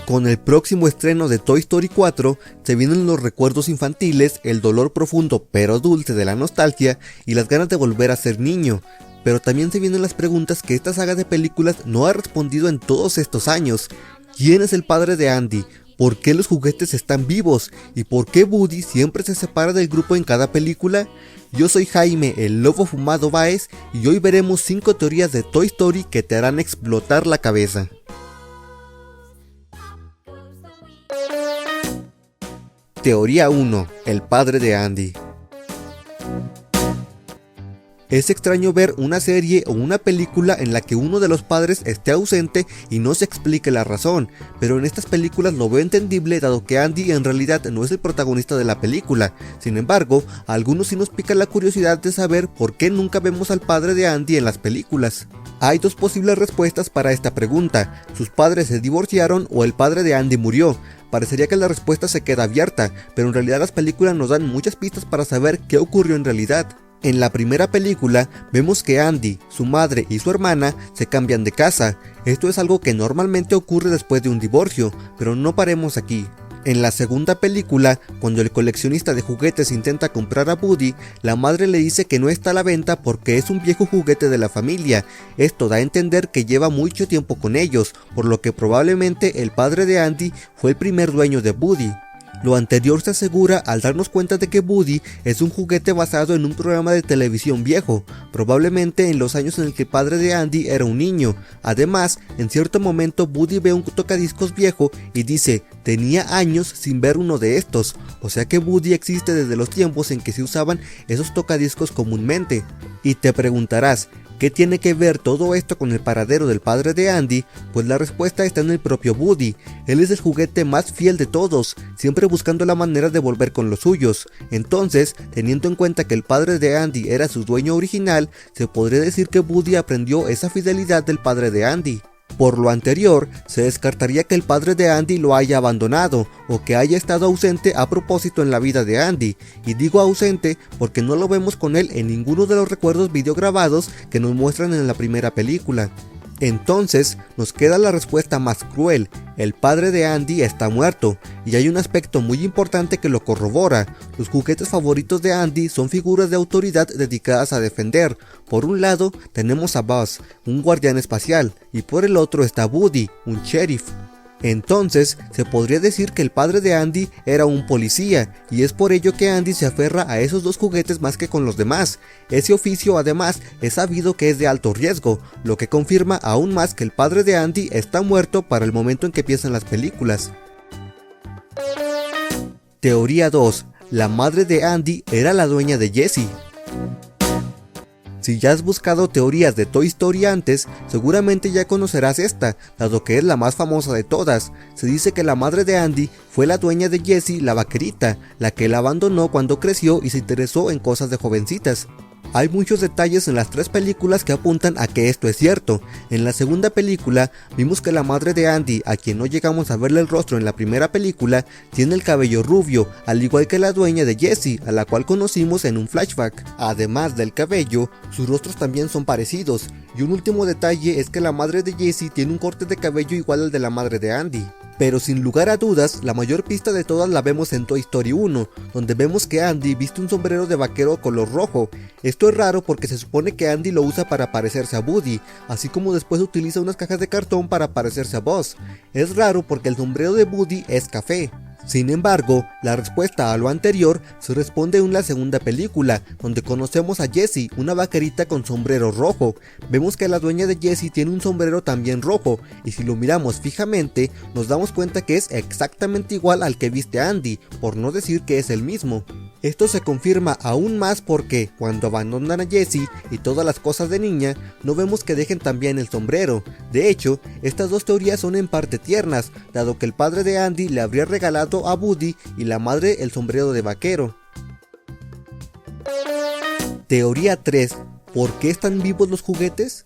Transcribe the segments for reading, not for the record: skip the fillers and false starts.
Con el próximo estreno de Toy Story 4 se vienen los recuerdos infantiles, el dolor profundo pero dulce de la nostalgia y las ganas de volver a ser niño. Pero también se vienen las preguntas que esta saga de películas no ha respondido en todos estos años. ¿Quién es el padre de Andy? ¿Por qué los juguetes están vivos? ¿Y por qué Woody siempre se separa del grupo en cada película? Yo soy Jaime, el lobo fumado Baez, y hoy veremos 5 teorías de Toy Story que te harán explotar la cabeza. Teoría 1. El padre de Andy. Es extraño ver una serie o una película en la que uno de los padres esté ausente y no se explique la razón, pero en estas películas lo veo entendible dado que Andy en realidad no es el protagonista de la película. Sin embargo, a algunos sí nos pica la curiosidad de saber por qué nunca vemos al padre de Andy en las películas. Hay 2 posibles respuestas para esta pregunta: sus padres se divorciaron o el padre de Andy murió. Parecería que la respuesta se queda abierta, pero en realidad las películas nos dan muchas pistas para saber qué ocurrió en realidad. En la primera película vemos que Andy, su madre y su hermana se cambian de casa. Esto es algo que normalmente ocurre después de un divorcio, pero no paremos aquí. En la segunda película, cuando el coleccionista de juguetes intenta comprar a Woody, la madre le dice que no está a la venta porque es un viejo juguete de la familia. Esto da a entender que lleva mucho tiempo con ellos, por lo que probablemente el padre de Andy fue el primer dueño de Woody. Lo anterior se asegura al darnos cuenta de que Woody es un juguete basado en un programa de televisión viejo, probablemente en los años en el que el padre de Andy era un niño. Además, en cierto momento Woody ve un tocadiscos viejo y dice: tenía años sin ver uno de estos, o sea que Woody existe desde los tiempos en que se usaban esos tocadiscos comúnmente. Y te preguntarás, ¿qué tiene que ver todo esto con el paradero del padre de Andy? Pues la respuesta está en el propio Woody. Él es el juguete más fiel de todos, siempre buscando la manera de volver con los suyos. Entonces, teniendo en cuenta que el padre de Andy era su dueño original, se podría decir que Woody aprendió esa fidelidad del padre de Andy. Por lo anterior, se descartaría que el padre de Andy lo haya abandonado o que haya estado ausente a propósito en la vida de Andy, y digo ausente porque no lo vemos con él en ninguno de los recuerdos videograbados que nos muestran en la primera película. Entonces nos queda la respuesta más cruel: el padre de Andy está muerto, y hay un aspecto muy importante que lo corrobora. Los juguetes favoritos de Andy son figuras de autoridad dedicadas a defender. Por un lado tenemos a Buzz, un guardián espacial, y por el otro está Woody, un sheriff. Entonces, se podría decir que el padre de Andy era un policía, y es por ello que Andy se aferra a esos 2 juguetes más que con los demás. Ese oficio además es sabido que es de alto riesgo, lo que confirma aún más que el padre de Andy está muerto para el momento en que empiezan las películas. Teoría 2. La madre de Andy era la dueña de Jessie. Si ya has buscado teorías de Toy Story antes, seguramente ya conocerás esta, dado que es la más famosa de todas. Se dice que la madre de Andy fue la dueña de Jessie, la vaquerita, la que él abandonó cuando creció y se interesó en cosas de jovencitas. Hay muchos detalles en las 3 películas que apuntan a que esto es cierto. En la segunda película vimos que la madre de Andy, a quien no llegamos a verle el rostro en la primera película, tiene el cabello rubio, al igual que la dueña de Jessie, a la cual conocimos en un flashback. Además del cabello, sus rostros también son parecidos, y un último detalle es que la madre de Jessie tiene un corte de cabello igual al de la madre de Andy. Pero sin lugar a dudas, la mayor pista de todas la vemos en Toy Story 1, donde vemos que Andy viste un sombrero de vaquero color rojo. Esto es raro porque se supone que Andy lo usa para parecerse a Woody, así como después utiliza unas cajas de cartón para parecerse a Buzz. Es raro porque el sombrero de Woody es café. Sin embargo, la respuesta a lo anterior se responde en la segunda película, donde conocemos a Jessie, una vaquerita con sombrero rojo. Vemos que la dueña de Jessie tiene un sombrero también rojo, y si lo miramos fijamente, nos damos cuenta que es exactamente igual al que viste Andy, por no decir que es el mismo. Esto se confirma aún más porque, cuando abandonan a Jessie y todas las cosas de niña, no vemos que dejen también el sombrero. De hecho, estas 2 teorías son en parte tiernas, dado que el padre de Andy le habría regalado a Woody y la madre el sombrero de vaquero. Teoría 3. ¿Por qué están vivos los juguetes?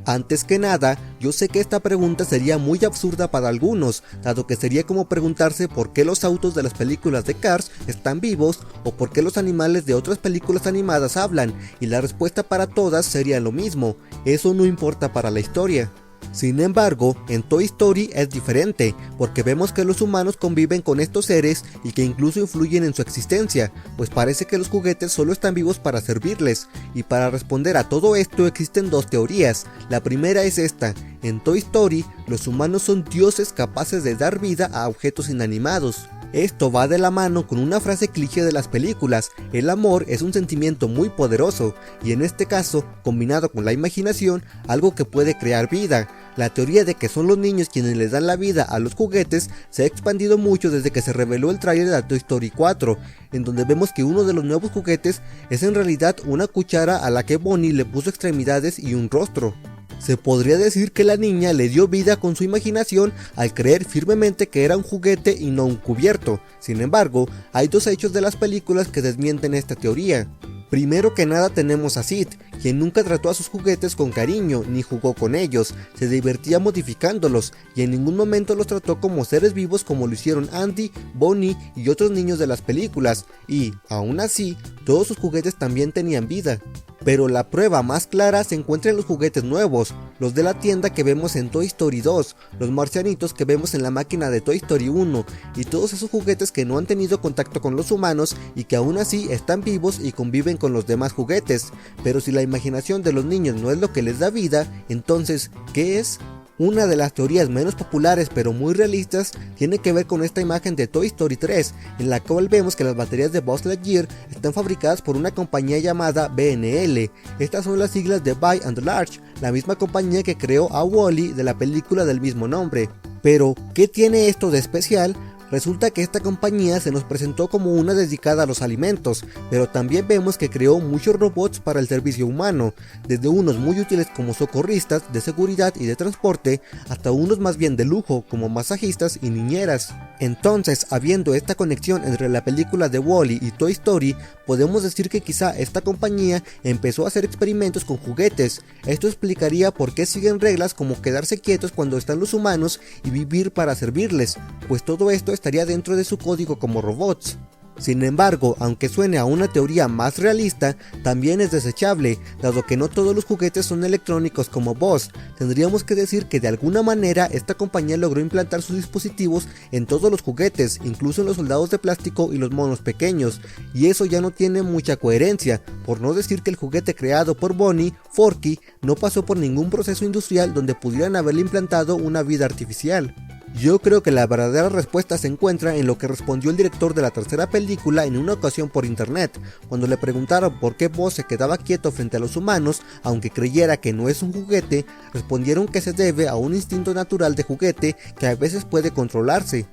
Antes que nada, yo sé que esta pregunta sería muy absurda para algunos, dado que sería como preguntarse por qué los autos de las películas de Cars están vivos o por qué los animales de otras películas animadas hablan, y la respuesta para todas sería lo mismo: eso no importa para la historia. Sin embargo, en Toy Story es diferente, porque vemos que los humanos conviven con estos seres y que incluso influyen en su existencia, pues parece que los juguetes solo están vivos para servirles. Y para responder a todo esto existen dos teorías. La primera es esta: en Toy Story, los humanos son dioses capaces de dar vida a objetos inanimados. Esto va de la mano con una frase cliché de las películas: el amor es un sentimiento muy poderoso, y en este caso, combinado con la imaginación, algo que puede crear vida. La teoría de que son los niños quienes les dan la vida a los juguetes se ha expandido mucho desde que se reveló el tráiler de Toy Story 4, en donde vemos que uno de los nuevos juguetes es en realidad una cuchara a la que Bonnie le puso extremidades y un rostro. Se podría decir que la niña le dio vida con su imaginación al creer firmemente que era un juguete y no un cubierto. Sin embargo, hay dos hechos de las películas que desmienten esta teoría. Primero que nada tenemos a Sid, quien nunca trató a sus juguetes con cariño ni jugó con ellos, se divertía modificándolos y en ningún momento los trató como seres vivos como lo hicieron Andy, Bonnie y otros niños de las películas, y, aún así, todos sus juguetes también tenían vida. Pero la prueba más clara se encuentra en los juguetes nuevos, los de la tienda que vemos en Toy Story 2, los marcianitos que vemos en la máquina de Toy Story 1, y todos esos juguetes que no han tenido contacto con los humanos y que aún así están vivos y conviven con los demás juguetes. Pero si la imaginación de los niños no es lo que les da vida, entonces, ¿qué es? Una de las teorías menos populares pero muy realistas tiene que ver con esta imagen de Toy Story 3, en la cual vemos que las baterías de Buzz Lightyear están fabricadas por una compañía llamada BNL. Estas son las siglas de By and Large, la misma compañía que creó a Wall-E de la película del mismo nombre. Pero, ¿qué tiene esto de especial? Resulta que esta compañía se nos presentó como una dedicada a los alimentos, pero también vemos que creó muchos robots para el servicio humano, desde unos muy útiles como socorristas, de seguridad y de transporte, hasta unos más bien de lujo como masajistas y niñeras. Entonces, habiendo esta conexión entre la película de Wall-E y Toy Story, podemos decir que quizá esta compañía empezó a hacer experimentos con juguetes. Esto explicaría por qué siguen reglas como quedarse quietos cuando están los humanos y vivir para servirles, pues todo esto estaría dentro de su código como robots. Sin embargo, aunque suene a una teoría más realista, también es desechable, dado que no todos los juguetes son electrónicos como Buzz. Tendríamos que decir que de alguna manera esta compañía logró implantar sus dispositivos en todos los juguetes, incluso en los soldados de plástico y los monos pequeños, y eso ya no tiene mucha coherencia, por no decir que el juguete creado por Bonnie, Forky, no pasó por ningún proceso industrial donde pudieran haberle implantado una vida artificial. Yo creo que la verdadera respuesta se encuentra en lo que respondió el director de la tercera película en una ocasión por internet, cuando le preguntaron por qué Buzz se quedaba quieto frente a los humanos, aunque creyera que no es un juguete. Respondieron que se debe a un instinto natural de juguete que a veces puede controlarse.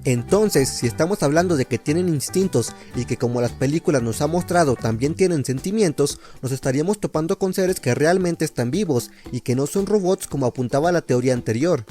Entonces, si estamos hablando de que tienen instintos y que, como las películas nos han mostrado, también tienen sentimientos, nos estaríamos topando con seres que realmente están vivos y que no son robots como apuntaba la teoría anterior.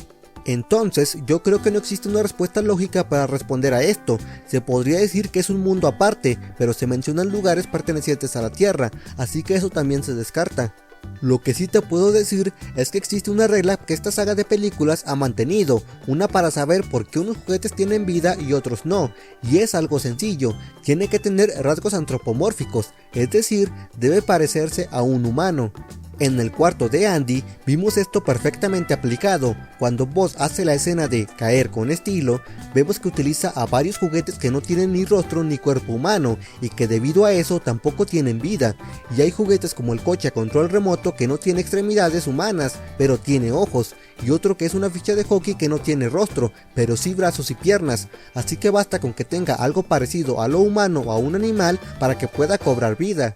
Entonces, yo creo que no existe una respuesta lógica para responder a esto. Se podría decir que es un mundo aparte, pero se mencionan lugares pertenecientes a la Tierra, así que eso también se descarta. Lo que sí te puedo decir es que existe una regla que esta saga de películas ha mantenido, una para saber por qué unos juguetes tienen vida y otros no, y es algo sencillo: tiene que tener rasgos antropomórficos, es decir, debe parecerse a un humano. En el cuarto de Andy vimos esto perfectamente aplicado. Cuando Buzz hace la escena de caer con estilo, vemos que utiliza a varios juguetes que no tienen ni rostro ni cuerpo humano y que debido a eso tampoco tienen vida. Y hay juguetes como el coche a control remoto que no tiene extremidades humanas, pero tiene ojos, y otro que es una ficha de hockey que no tiene rostro, pero sí brazos y piernas. Así que basta con que tenga algo parecido a lo humano o a un animal para que pueda cobrar vida.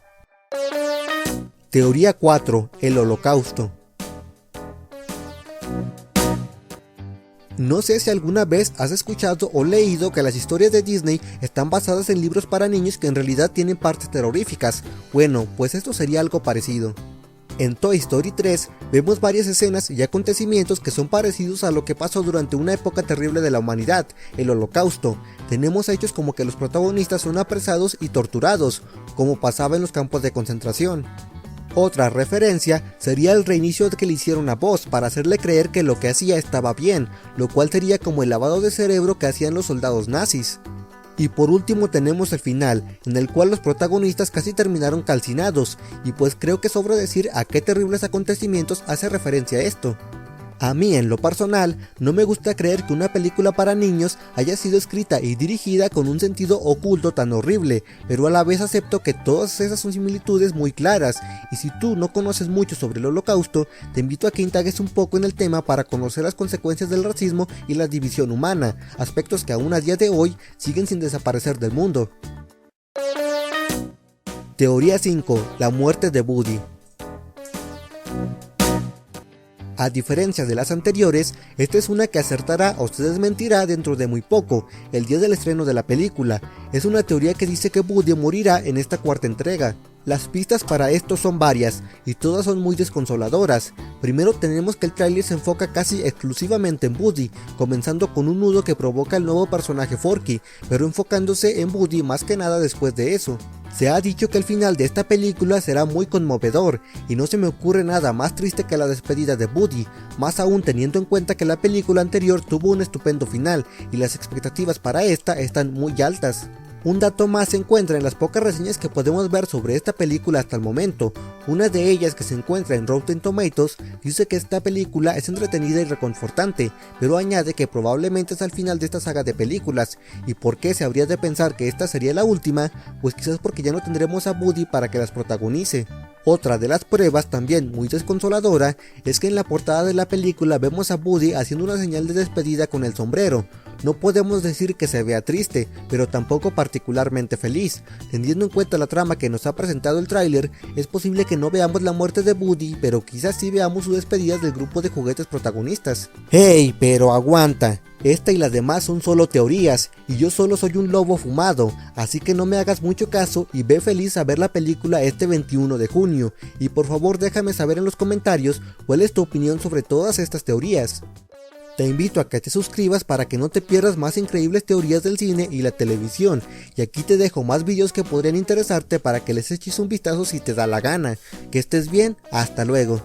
Teoría 4. El Holocausto. No sé si alguna vez has escuchado o leído que las historias de Disney están basadas en libros para niños que en realidad tienen partes terroríficas. Bueno, pues esto sería algo parecido. En Toy Story 3 vemos varias escenas y acontecimientos que son parecidos a lo que pasó durante una época terrible de la humanidad, el Holocausto. Tenemos hechos como que los protagonistas son apresados y torturados, como pasaba en los campos de concentración. Otra referencia sería el reinicio que le hicieron a Buzz para hacerle creer que lo que hacía estaba bien, lo cual sería como el lavado de cerebro que hacían los soldados nazis. Y por último tenemos el final, en el cual los protagonistas casi terminaron calcinados, y pues creo que sobra decir a qué terribles acontecimientos hace referencia esto. A mí en lo personal, no me gusta creer que una película para niños haya sido escrita y dirigida con un sentido oculto tan horrible, pero a la vez acepto que todas esas son similitudes muy claras, y si tú no conoces mucho sobre el Holocausto, te invito a que indagues un poco en el tema para conocer las consecuencias del racismo y la división humana, aspectos que aún a día de hoy siguen sin desaparecer del mundo. Teoría 5. La muerte de Woody. A diferencia de las anteriores, esta es una que acertará o se desmentirá dentro de muy poco, el día del estreno de la película. Es una teoría que dice que Woody morirá en esta cuarta entrega. Las pistas para esto son varias, y todas son muy desconsoladoras. Primero tenemos que el tráiler se enfoca casi exclusivamente en Woody, comenzando con un nudo que provoca el nuevo personaje Forky, pero enfocándose en Woody más que nada después de eso. Se ha dicho que el final de esta película será muy conmovedor, y no se me ocurre nada más triste que la despedida de Woody, más aún teniendo en cuenta que la película anterior tuvo un estupendo final, y las expectativas para esta están muy altas. Un dato más se encuentra en las pocas reseñas que podemos ver sobre esta película hasta el momento. Una de ellas, que se encuentra en Rotten Tomatoes, dice que esta película es entretenida y reconfortante, pero añade que probablemente es al final de esta saga de películas. ¿Y por qué se habría de pensar que esta sería la última? Pues quizás porque ya no tendremos a Woody para que las protagonice. Otra de las pruebas, también muy desconsoladora, es que en la portada de la película vemos a Woody haciendo una señal de despedida con el sombrero. No podemos decir que se vea triste, pero tampoco particularmente feliz. Teniendo en cuenta la trama que nos ha presentado el tráiler, es posible que no veamos la muerte de Woody, pero quizás sí veamos su despedida del grupo de juguetes protagonistas. ¡Hey! Pero aguanta. Esta y las demás son solo teorías, y yo solo soy un lobo fumado, así que no me hagas mucho caso y ve feliz a ver la película este 21 de junio, y por favor déjame saber en los comentarios cuál es tu opinión sobre todas estas teorías. Te invito a que te suscribas para que no te pierdas más increíbles teorías del cine y la televisión, y aquí te dejo más videos que podrían interesarte para que les eches un vistazo si te da la gana. Que estés bien, hasta luego.